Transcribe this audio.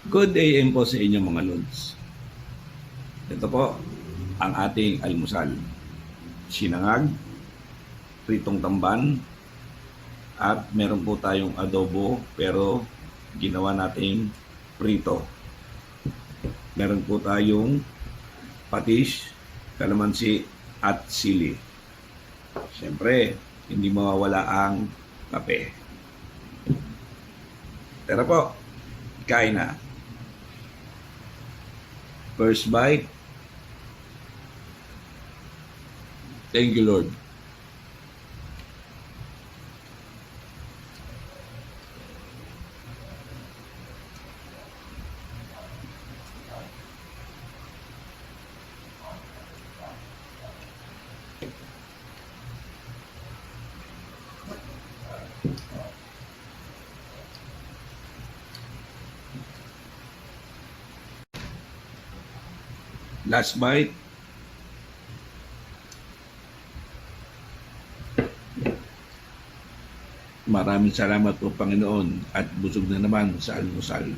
Good AM po sa inyong mga lods. Ito po ang ating almusal. Sinangag, pritong tamban, at meron po tayong adobo pero ginawa nating prito. Meron po tayong patis, kalamansi at sili. Siyempre, hindi mawawala ang kape. Tara po, kain na. First bite. Thank you, Lord. Last bite. Maraming salamat po, Panginoon, at busog na naman sa almusal.